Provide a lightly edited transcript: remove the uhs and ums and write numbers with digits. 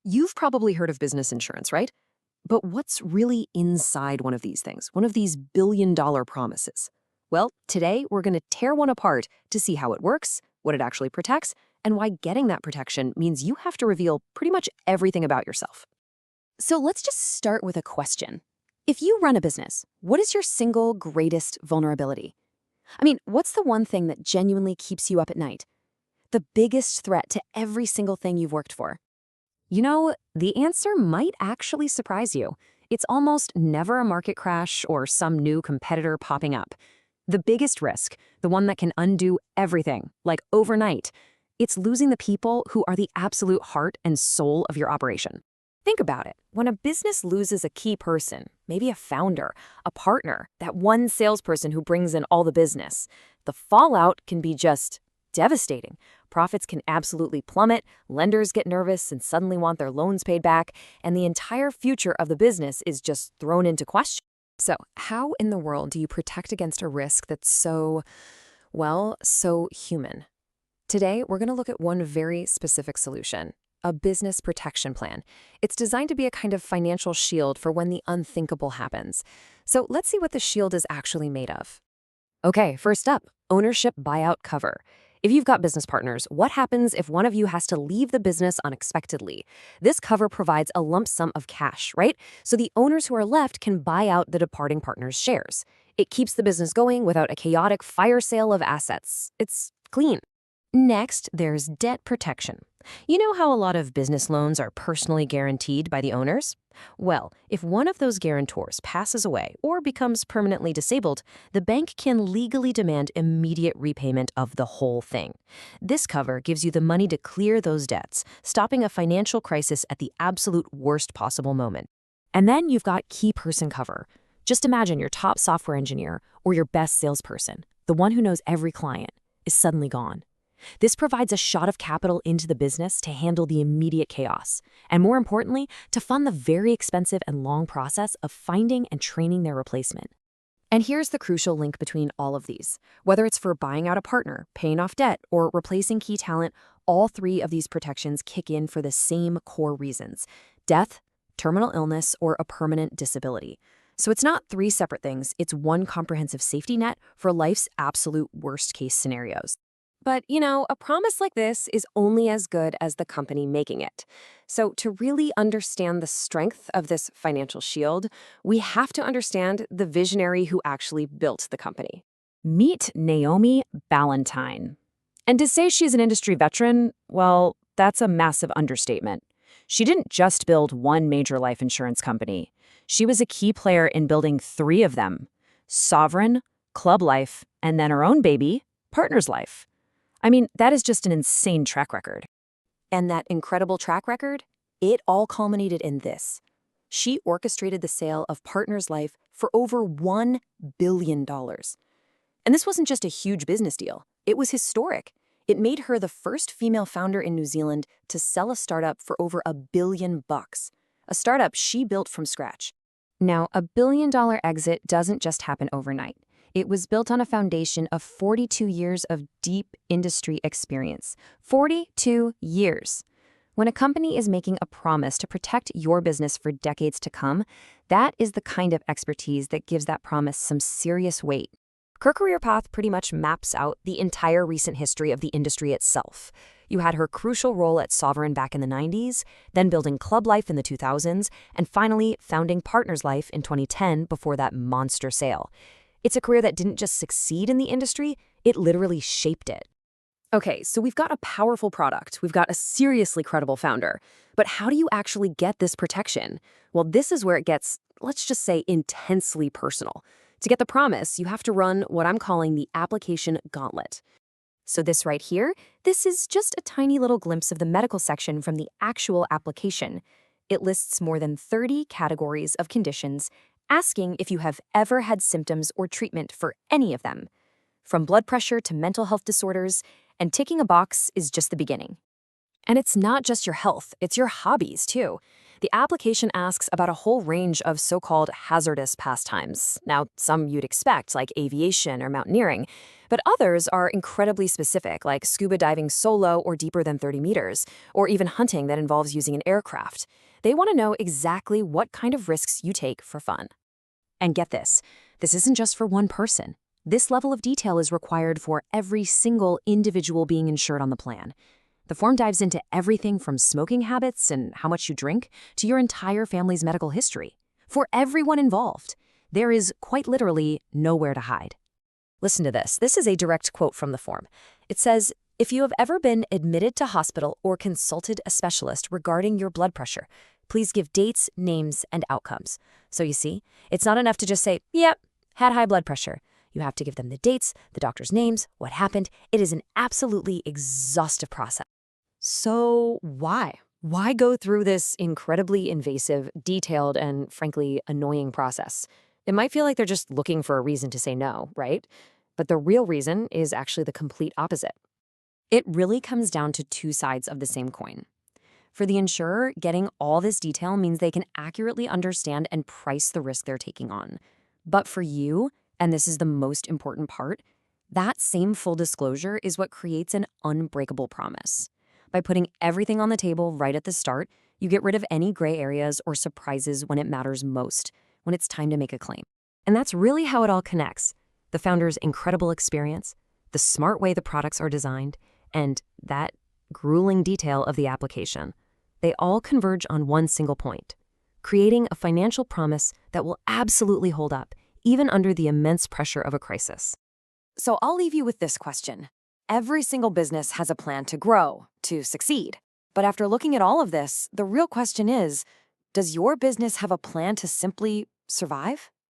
You've probably heard of business insurance, right? But what's really inside one of these things, one of these billion-dollar promises? Well, today we're going to tear one apart to see how it works, what it actually protects, and why getting that protection means you have to reveal pretty much everything about yourself. So let's just start with a question. If you run a business, what is your single greatest vulnerability? I mean, what's the one thing that genuinely keeps you up at night? The biggest threat to every single thing you've worked for? You know, the answer might actually surprise you. It's almost never a market crash or some new competitor popping up. The biggest risk, the one that can undo everything, like overnight, it's losing the people who are the absolute heart and soul of your operation. Think about it. When a business loses a key person, maybe a founder, a partner, that one salesperson who brings in all the business, the fallout can be just devastating. Profits can absolutely plummet, lenders get nervous and suddenly want their loans paid back, and the entire future of the business is just thrown into question. So, how in the world do you protect against a risk that's so human? Today, we're going to look at one very specific solution. A business protection plan. It's designed to be a kind of financial shield for when the unthinkable happens. So let's see what the shield is actually made of. Okay, first up, ownership buyout cover. If you've got business partners, what happens if one of you has to leave the business unexpectedly? This cover provides a lump sum of cash, right? So the owners who are left can buy out the departing partner's shares. It keeps the business going without a chaotic fire sale of assets. It's clean. Next, there's debt protection. You know how a lot of business loans are personally guaranteed by the owners? Well, if one of those guarantors passes away or becomes permanently disabled, the bank can legally demand immediate repayment of the whole thing. This cover gives you the money to clear those debts, stopping a financial crisis at the absolute worst possible moment. And then you've got key person cover. Just imagine your top software engineer or your best salesperson, the one who knows every client, is suddenly gone. This provides a shot of capital into the business to handle the immediate chaos, and more importantly, to fund the very expensive and long process of finding and training their replacement. And here's the crucial link between all of these. Whether it's for buying out a partner, paying off debt, or replacing key talent, all three of these protections kick in for the same core reasons: death, terminal illness, or a permanent disability. So it's not three separate things, it's one comprehensive safety net for life's absolute worst-case scenarios. But, a promise like this is only as good as the company making it. So to really understand the strength of this financial shield, we have to understand the visionary who actually built the company. Meet Naomi Ballantyne. And to say she's an industry veteran, well, that's a massive understatement. She didn't just build one major life insurance company. She was a key player in building three of them: Sovereign, Club Life, and then her own baby, Partners Life. I mean, that is just an insane track record. And that incredible track record, it all culminated in this. She orchestrated the sale of Partners Life for over $1 billion. And this wasn't just a huge business deal. It was historic. It made her the first female founder in New Zealand to sell a startup for over $1 billion. A startup she built from scratch. Now, $1 billion exit doesn't just happen overnight. It was built on a foundation of 42 years of deep industry experience. 42 years. When a company is making a promise to protect your business for decades to come, that is the kind of expertise that gives that promise some serious weight. Her career path pretty much maps out the entire recent history of the industry itself. You had her crucial role at Sovereign back in the 90s, then building Club Life in the 2000s, and finally founding Partners Life in 2010 before that monster sale. It's a career that didn't just succeed in the industry, it literally shaped it. Okay, so we've got a powerful product, we've got a seriously credible founder, but how do you actually get this protection? Well, this is where it gets, let's just say, intensely personal. To get the promise, you have to run what I'm calling the application gauntlet. So this right here, this is just a tiny little glimpse of the medical section from the actual application. It lists more than 30 categories of conditions, asking if you have ever had symptoms or treatment for any of them. From blood pressure to mental health disorders, and ticking a box is just the beginning. And it's not just your health, it's your hobbies too. The application asks about a whole range of so-called hazardous pastimes. Now, some you'd expect, like aviation or mountaineering, but others are incredibly specific, like scuba diving solo or deeper than 30 meters, or even hunting that involves using an aircraft. They want to know exactly what kind of risks you take for fun. And get this isn't just for one person. This level of detail is required for every single individual being insured on the plan. The form dives into everything from smoking habits and how much you drink to your entire family's medical history. For everyone involved, there is quite literally nowhere to hide. Listen to this. This is a direct quote from the form. It says, "If you have ever been admitted to hospital or consulted a specialist regarding your blood pressure, please give dates, names, and outcomes." So you see, it's not enough to just say, "Yep, had high blood pressure." You have to give them the dates, the doctor's names, what happened. It is an absolutely exhaustive process. So why? Why go through this incredibly invasive, detailed, and frankly annoying process? It might feel like they're just looking for a reason to say no, right? But the real reason is actually the complete opposite. It really comes down to two sides of the same coin. For the insurer, getting all this detail means they can accurately understand and price the risk they're taking on. But for you, and this is the most important part, that same full disclosure is what creates an unbreakable promise. By putting everything on the table right at the start, you get rid of any gray areas or surprises when it matters most, when it's time to make a claim. And that's really how it all connects. The founder's incredible experience, the smart way the products are designed, and that grueling detail of the application. They all converge on one single point, creating a financial promise that will absolutely hold up, even under the immense pressure of a crisis. So I'll leave you with this question. Every single business has a plan to grow, to succeed. But after looking at all of this, the real question is, does your business have a plan to simply survive?